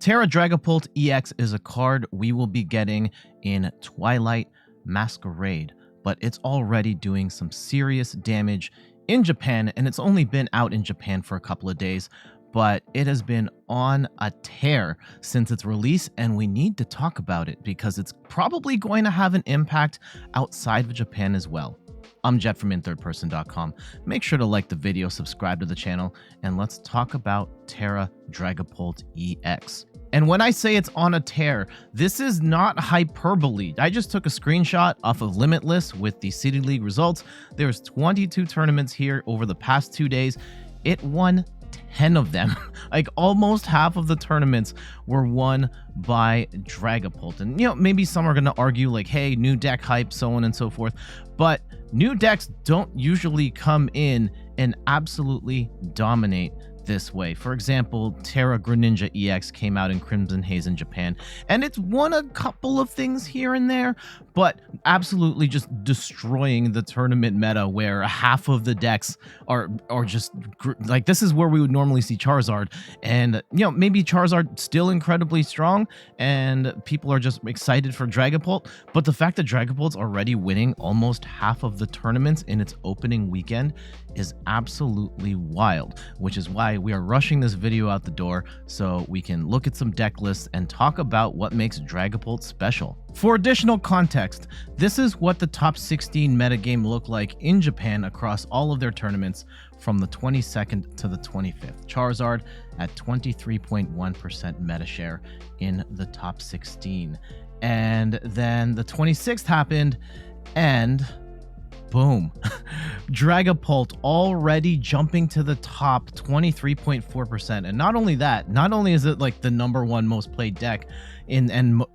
Terra Dragapult EX is a card we will be getting in Twilight Masquerade, but it's already doing some serious damage in Japan, and it's only been out in Japan for a couple of days, but it has been on a tear since its release, and we need to talk about it because it's probably going to have an impact outside of Japan as well. I'm Jet from inthirdperson.com. Make sure to like the video, subscribe to the channel, and let's talk about Terra Dragapult EX. And when I say it's on a tear, this is not hyperbole. I just took a screenshot off of Limitless with the City League results. There's 22 tournaments here over the past 2 days. It won 10 of them. Like almost half of the tournaments were won by Dragapult. And maybe some are going to argue like, hey, new deck hype, so on and so forth. But new decks don't usually come in and absolutely dominate this way. For example, Terra Greninja EX came out in Crimson Haze in Japan, and it's won a couple of things here and there, but absolutely just destroying the tournament meta where half of the decks are just like, this is where we would normally see Charizard, and maybe Charizard still incredibly strong and people are just excited for Dragapult, but the fact that Dragapult's already winning almost half of the tournaments in its opening weekend is absolutely wild, which is why we are rushing this video out the door so we can look at some deck lists and talk about what makes Dragapult special. For additional context, this is what the top 16 metagame looked like in Japan across all of their tournaments from the 22nd to the 25th. Charizard at 23.1% meta share in the top 16. And then the 26th happened, and boom, Dragapult already jumping to the top, 23.4%. And not only that, not only is it like the #1 most played deck in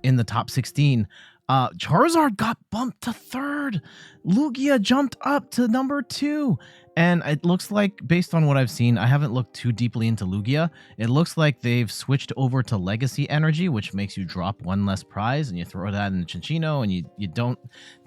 the top 16, Charizard got bumped to 3rd. Lugia jumped up to #2. And it looks like, based on what I've seen, I haven't looked too deeply into Lugia. It looks like they've switched over to Legacy Energy, which makes you drop 1 less prize, and you throw that in the Chinchino, and you don't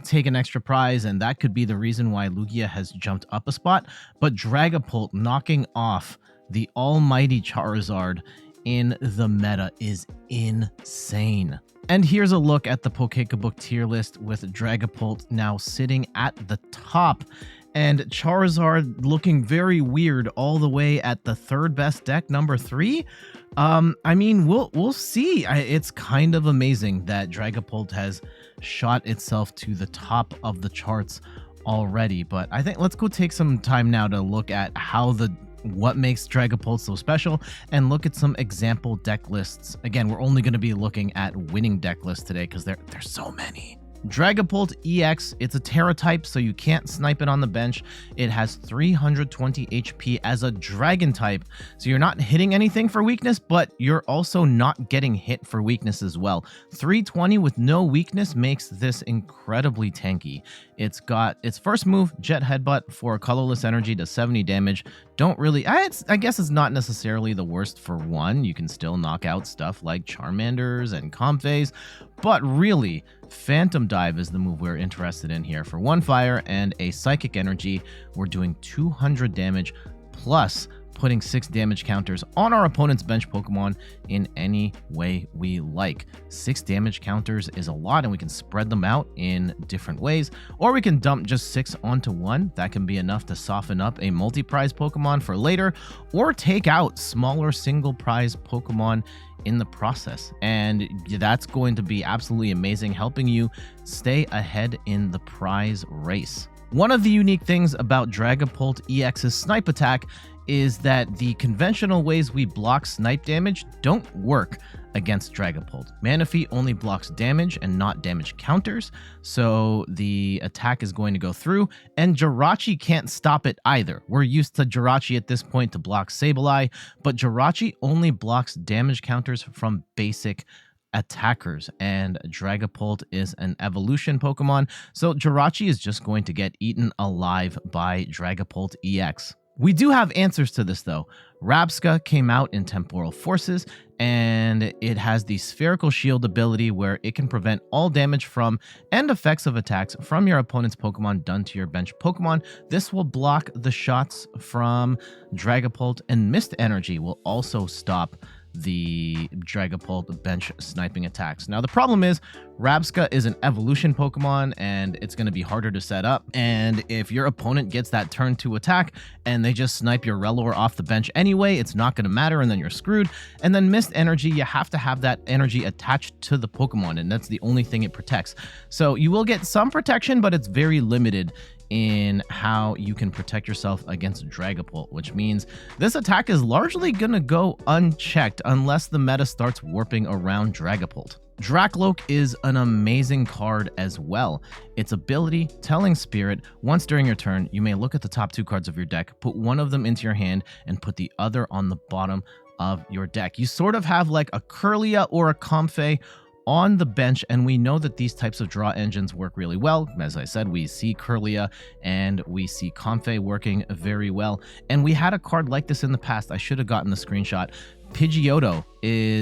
take an extra prize, and that could be the reason why Lugia has jumped up a spot. But Dragapult knocking off the almighty Charizard in the meta is insane. And here's a look at the Pokekabook tier list with Dragapult now sitting at the top, and Charizard looking very weird all the way at the 3rd best deck, #3. I mean, we'll see. It's kind of amazing that Dragapult has shot itself to the top of the charts already. But I think let's go take some time now to look at what makes Dragapult so special and look at some example deck lists. Again, we're only going to be looking at winning deck lists today because there's so many. Dragapult EX, it's a Terra type, so you can't snipe it on the bench. It has 320 HP as a Dragon type, so you're not hitting anything for weakness, but you're also not getting hit for weakness as well. 320 with no weakness makes this incredibly tanky. It's got its first move, Jet Headbutt, for colorless energy to 70 damage. I guess it's not necessarily the worst for one. You can still knock out stuff like Charmanders and Comfeys, but really, Phantom Dive is the move we're interested in here. For 1 fire and a Psychic Energy, we're doing 200 damage plus putting 6 damage counters on our opponent's bench Pokemon in any way we like. 6 damage counters is a lot, and we can spread them out in different ways, or we can dump just 6 onto 1. That can be enough to soften up a multi-prize Pokemon for later, or take out smaller single prize Pokemon in the process. And that's going to be absolutely amazing, helping you stay ahead in the prize race. One of the unique things about Dragapult EX's snipe attack is that the conventional ways we block snipe damage don't work against Dragapult. Manaphy only blocks damage and not damage counters, so the attack is going to go through, and Jirachi can't stop it either. We're used to Jirachi at this point to block Sableye, but Jirachi only blocks damage counters from basic attackers, and Dragapult is an evolution Pokemon, so Jirachi is just going to get eaten alive by Dragapult EX. We do have answers to this though. Rabska came out in Temporal Forces, and it has the Spherical Shield ability where it can prevent all damage from and effects of attacks from your opponent's Pokemon done to your bench Pokemon. This will block the shots from Dragapult, and Mist Energy will also stop the Dragapult bench sniping attacks. Now, the problem is Rabsca is an evolution Pokemon and it's going to be harder to set up. And if your opponent gets that turn 2 attack and they just snipe your Rellor off the bench anyway, it's not going to matter and then you're screwed. And then Mist Energy, you have to have that energy attached to the Pokemon, and that's the only thing it protects. So you will get some protection, but it's very limited in how you can protect yourself against Dragapult, which means this attack is largely going to go unchecked unless the meta starts warping around Dragapult. Dracloak is an amazing card as well. Its ability, Telling Spirit, once during your turn, you may look at the top 2 cards of your deck, put one of them into your hand, and put the other on the bottom of your deck. You sort of have like a Kirlia or a Comfey on the bench, and we know that these types of draw engines work really well. As I said, we see Kirlia and we see Comfey working very well, and we had a card like this in the past. I should have gotten the screenshot. Pidgeotto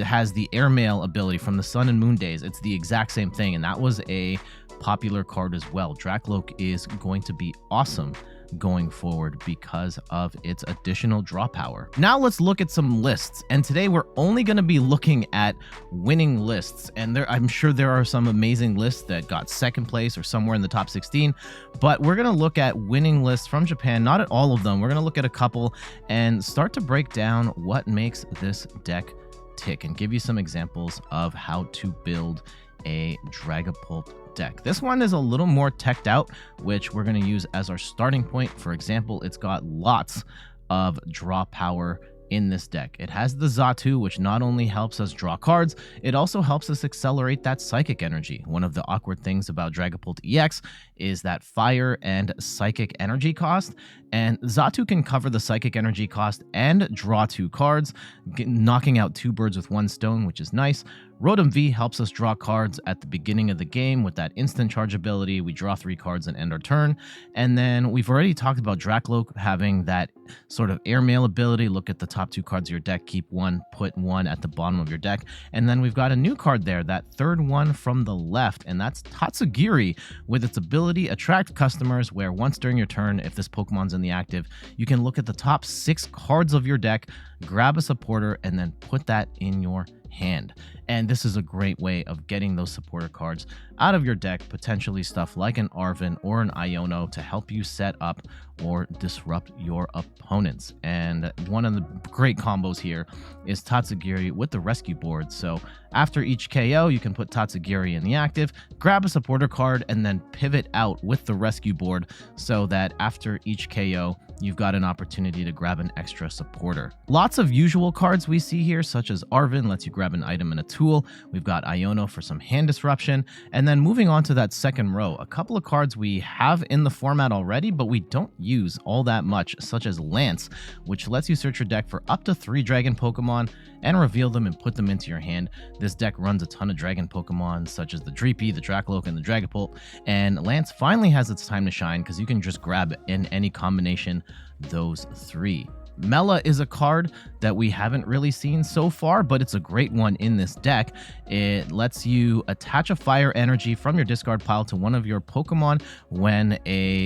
has the Airmail ability from the Sun and Moon days. It's the exact same thing, and that was a popular card as well. Dracloak is going to be awesome going forward because of its additional draw power. Now let's look at some lists, and today we're only going to be looking at winning lists, and I'm sure there are some amazing lists that got second place or somewhere in the top 16, but we're going to look at winning lists from Japan, not at all of them. We're going to look at a couple and start to break down what makes this deck tick and give you some examples of how to build a Dragapult deck. This one is a little more teched out, which we're going to use as our starting point. For example, it's got lots of draw power in this deck. It has the Xatu, which not only helps us draw cards, it also helps us accelerate that psychic energy. One of the awkward things about Dragapult EX is that fire and psychic energy cost, and Xatu can cover the psychic energy cost and draw 2 cards, knocking out 2 birds with 1 stone, which is nice. Rotom V helps us draw cards at the beginning of the game with that instant charge ability. We draw 3 cards and end our turn. And then we've already talked about Dracloak having that sort of Airmail ability. Look at the top 2 cards of your deck, keep 1, put 1 at the bottom of your deck. And then we've got a new card there, that third one from the left, and that's Tatsugiri with its ability Attract Customers, where once during your turn, if this Pokemon's in the active, you can look at the top 6 cards of your deck, grab a supporter, and then put that in your hand. And this is a great way of getting those supporter cards out of your deck, potentially stuff like an Arven or an Iono to help you set up or disrupt your opponents. And one of the great combos here is Tatsugiri with the rescue board. So after each KO, you can put Tatsugiri in the active, grab a supporter card, and then pivot out with the rescue board so that after each KO, you've got an opportunity to grab an extra supporter. Lots of usual cards we see here, such as Arven lets you grab an item and a tool. We've got Iono for some hand disruption. And then moving on to that second row, a couple of cards we have in the format already, but we don't use all that much, such as Lance, which lets you search your deck for up to 3 dragon Pokemon and reveal them and put them into your hand. This deck runs a ton of dragon Pokemon, such as the Dreepy, the Dracloak, and the Dragapult, and Lance finally has its time to shine because you can just grab in any combination those 3. Mela is a card that we haven't really seen so far, but it's a great one in this deck. It lets you attach a fire energy from your discard pile to one of your Pokemon when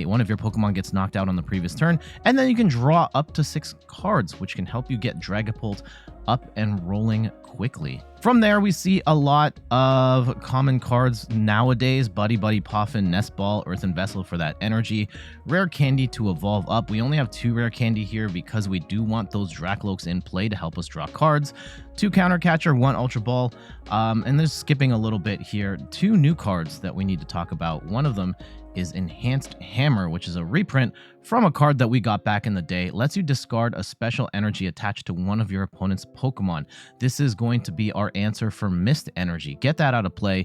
one of your Pokemon gets knocked out on the previous turn, and then you can draw up to 6 cards, which can help you get Dragapult up and rolling quickly. From there, we see a lot of common cards nowadays: Buddy Buddy, Poffin, Nest Ball, Earthen Vessel for that energy, Rare Candy to evolve up. We only have 2 Rare Candy here because we do want those Dracloaks in play to help us draw cards. 2 Counter Catcher, 1 Ultra Ball, and there's skipping a little bit here. 2 new cards that we need to talk about. One of them is Enhanced Hammer, which is a reprint from a card that we got back in the day. It lets you discard a special energy attached to one of your opponent's Pokemon. This is going to be our answer for Mist Energy. Get that out of play,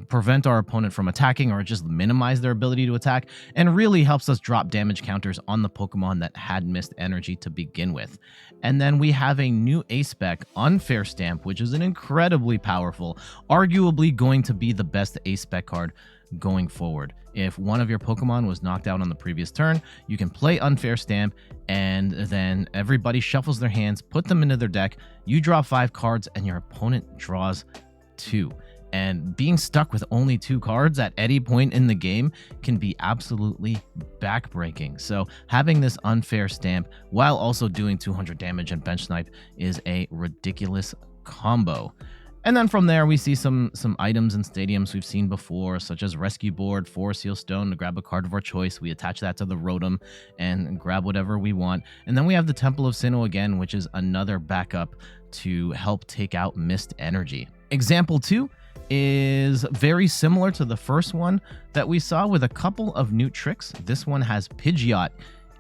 prevent our opponent from attacking or just minimize their ability to attack, and really helps us drop damage counters on the Pokemon that had Mist Energy to begin with. And then we have a new A-Spec, Unfair Stamp, which is an incredibly powerful, arguably going to be the best A-Spec card going forward. If one of your Pokemon was knocked out on the previous turn, you can play Unfair Stamp, and then everybody shuffles their hands, put them into their deck, you draw 5 cards, and your opponent draws 2. And being stuck with only 2 cards at any point in the game can be absolutely backbreaking. So having this Unfair Stamp while also doing 200 damage and bench snipe is a ridiculous combo. And then from there, we see some items in stadiums we've seen before, such as Rescue Board, Forest Seal Stone to grab a card of our choice. We attach that to the Rotom and grab whatever we want. And then we have the Temple of Sinnoh again, which is another backup to help take out Mist Energy. Example 2 is very similar to the first one that we saw with a couple of new tricks. This one has Pidgeot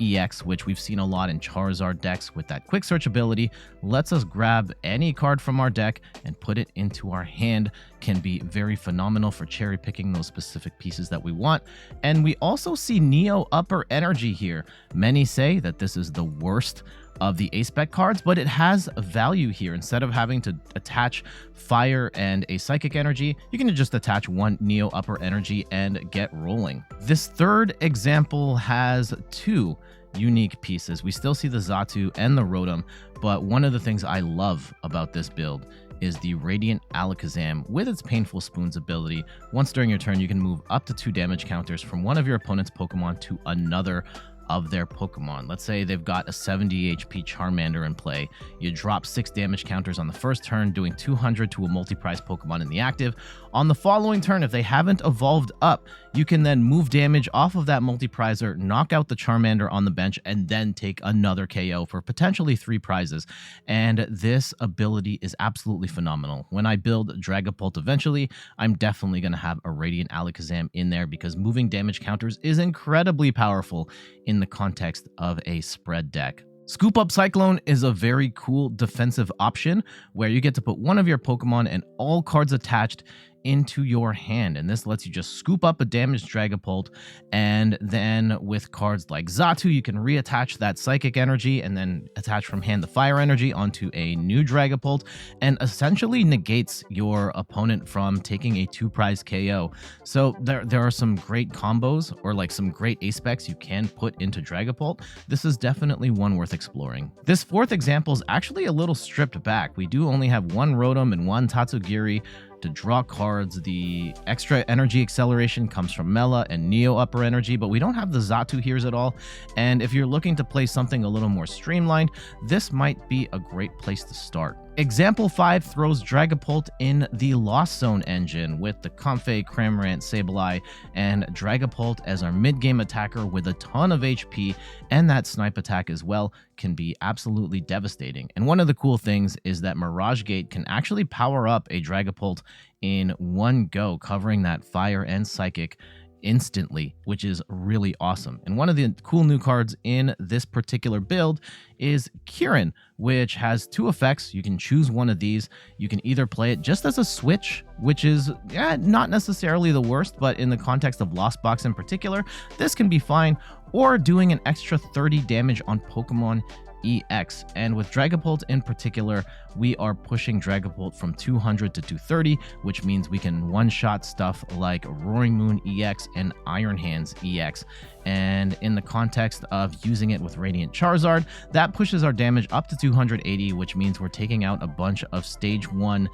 EX, which we've seen a lot in Charizard decks with that quick search ability. Lets us grab any card from our deck and put it into our hand. Can be very phenomenal for cherry picking those specific pieces that we want. And we also see Neo Upper Energy here. Many say that this is the worst of the ace spec cards, but it has value here. Instead of having to attach fire and a psychic energy, you can just attach one Neo Upper Energy and get rolling. This third example has 2 unique pieces. We still see the Xatu and the Rotom, but one of the things I love about this build is the Radiant Alakazam with its Painful Spoons ability. Once during your turn, you can move up to 2 damage counters from one of your opponent's Pokemon to another of their Pokemon. Let's say they've got a 70 HP Charmander in play. You drop 6 damage counters on the first turn, doing 200 to a multi-prize Pokemon in the active. On the following turn, if they haven't evolved up, you can then move damage off of that multi-prizer, knock out the Charmander on the bench, and then take another KO for potentially 3 prizes. And this ability is absolutely phenomenal. When I build Dragapult eventually, I'm definitely going to have a Radiant Alakazam in there because moving damage counters is incredibly powerful in the context of a spread deck. Scoop Up Cyclone is a very cool defensive option where you get to put one of your Pokemon and all cards attached into your hand, and this lets you just scoop up a damaged Dragapult, and then with cards like Xatu, you can reattach that psychic energy and then attach from hand the fire energy onto a new Dragapult, and essentially negates your opponent from taking a 2-prize KO. So there are some great combos or like some great ace specs you can put into Dragapult. This is definitely one worth exploring. This fourth example is actually a little stripped back. We do only have one Rotom and one Tatsugiri to draw cards. The extra energy acceleration comes from Mela and Neo Upper Energy, but we don't have the Xatu here at all. And if you're looking to play something a little more streamlined, this might be a great place to start. Example 5 throws Dragapult in the Lost Zone engine with the Comfey, Cramorant, Sableye, and Dragapult as our mid-game attacker with a ton of HP, and that snipe attack as well can be absolutely devastating. And one of the cool things is that Mirage Gate can actually power up a Dragapult in one go, covering that fire and psychic instantly, which is really awesome. And one of the cool new cards in this particular build is Kieran, which has 2 effects. You can choose one of these. You can either play it just as a switch, which is not necessarily the worst, but in the context of Lost Box in particular, this can be fine, or doing an extra 30 damage on Pokemon EX. And with Dragapult in particular, we are pushing Dragapult from 200 to 230, which means we can one-shot stuff like Roaring Moon EX and Iron Hands EX. And in the context of using it with Radiant Charizard, that pushes our damage up to 280, which means we're taking out a bunch of Stage 1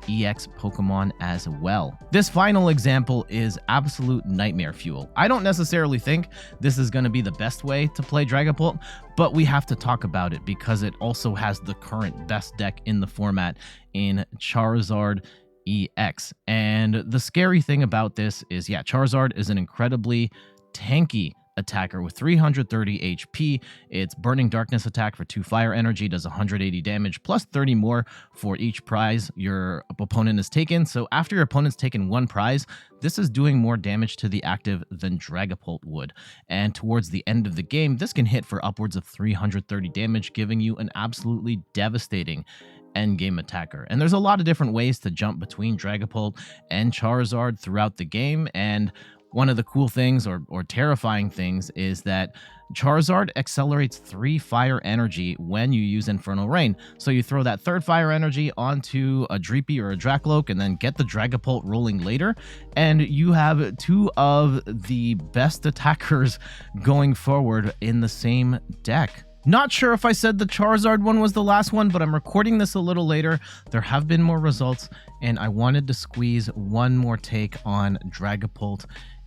EX Pokemon as well. This final example is absolute nightmare fuel. I don't necessarily think this is going to be the best way to play Dragapult, but we have to talk about it because it also has the current best deck in the format in Charizard EX. And the scary thing about this is, Charizard is an incredibly tanky attacker with 330 HP. Its Burning Darkness attack for 2 fire energy does 180 damage plus 30 more for each prize your opponent has taken. So after your opponent's taken 1 prize, this is doing more damage to the active than Dragapult would. And towards the end of the game, this can hit for upwards of 330 damage, giving you an absolutely devastating endgame attacker. And there's a lot of different ways to jump between Dragapult and Charizard throughout the game, and one of the cool things or terrifying things is that Charizard accelerates 3 fire energy when you use Infernal Rain. So you throw that 3rd fire energy onto a Dreepy or a Dracloak and then get the Dragapult rolling later, and you have 2 of the best attackers going forward in the same deck. Not sure if I said the Charizard one was the last one, but I'm recording this a little later. There have been more results, and I wanted to squeeze one more take on Dragapult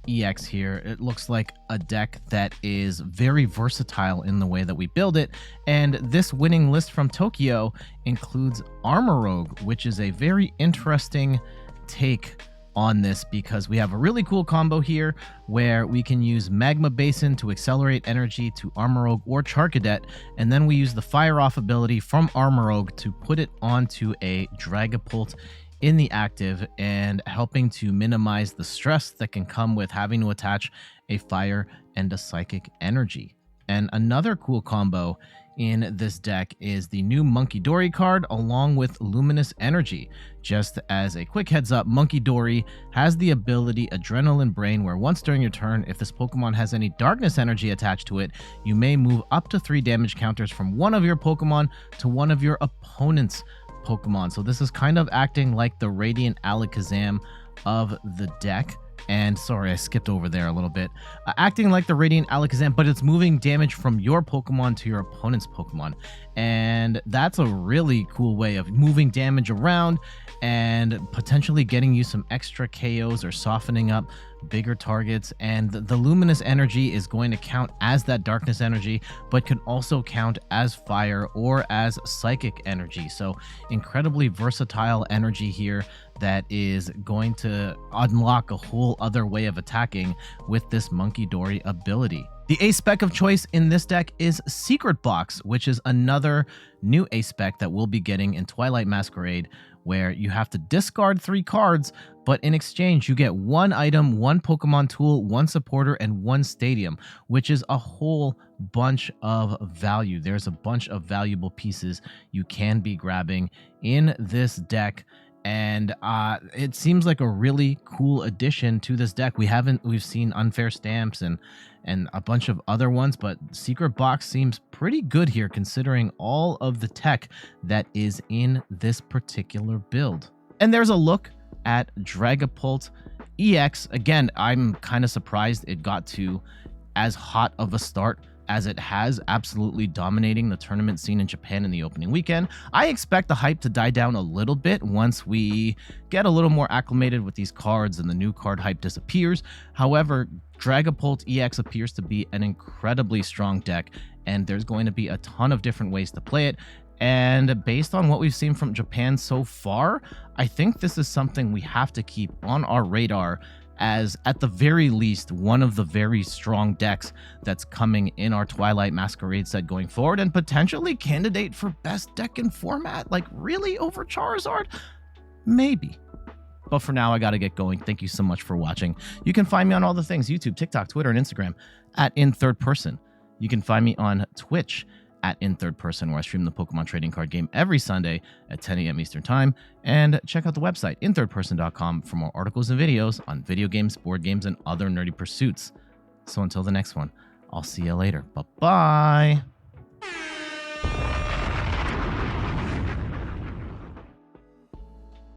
EX here, it looks like a deck that is very versatile in the way that we build it. And this winning list from Tokyo includes Armor Rogue, which is a very interesting take on this because we have a really cool combo here where we can use Magma Basin to accelerate energy to Armor Rogue or Charcadet, and then we use the Fire Off ability from Armor Rogue to put it onto a Dragapult in the active, and helping to minimize the stress that can come with having to attach a fire and a psychic energy. And another cool combo in this deck is the new Monkey Dory card along with Luminous Energy. Just as a quick heads up, Monkey Dory has the ability Adrenaline Brain, where once during your turn, if this Pokemon has any darkness energy attached to it, you may move up to 3 damage counters from one of your Pokemon to one of your opponent's Pokemon. So this is kind of acting like the Radiant Alakazam of the deck. And sorry, I skipped over there a little bit. Acting like the Radiant Alakazam, but it's moving damage from your Pokemon to your opponent's Pokemon. And that's a really cool way of moving damage around and potentially getting you some extra KOs or softening up bigger targets. And the Luminous Energy is going to count as that darkness energy, but can also count as fire or as psychic energy. So incredibly versatile energy here that is going to unlock a whole other way of attacking with this Monkey Dory ability. The ace spec of choice in this deck is Secret Box, which is another new ace spec that we'll be getting in Twilight Masquerade, where you have to discard 3 cards, but in exchange you get 1 item, 1 Pokemon tool, 1 supporter, and 1 stadium, which is a whole bunch of value. There's a bunch of valuable pieces you can be grabbing in this deck. And it seems like a really cool addition to this deck. We've seen Unfair Stamps and a bunch of other ones, but Secret Box seems pretty good here considering all of the tech that is in this particular build. And there's a look at Dragapult EX. Again, I'm kind of surprised it got to as hot of a start as it has, absolutely dominating the tournament scene in Japan in the opening weekend. I expect the hype to die down a little bit once we get a little more acclimated with these cards and the new card hype disappears. However, Dragapult EX appears to be an incredibly strong deck, and there's going to be a ton of different ways to play it. And based on what we've seen from Japan so far, I think this is something we have to keep on our radar as, at the very least, one of the very strong decks that's coming in our Twilight Masquerade set going forward, and potentially candidate for best deck in format. Like, really, over Charizard? Maybe. But for now, I gotta get going. Thank you so much for watching. You can find me on all the things: YouTube, TikTok, Twitter, and Instagram at In Third Person. You can find me on Twitch at In Third Person, where I stream the Pokemon trading card game every Sunday at 10 a.m. Eastern Time. And check out the website, inthirdperson.com, for more articles and videos on video games, board games, and other nerdy pursuits. So until the next one, I'll see you later. Bye-bye.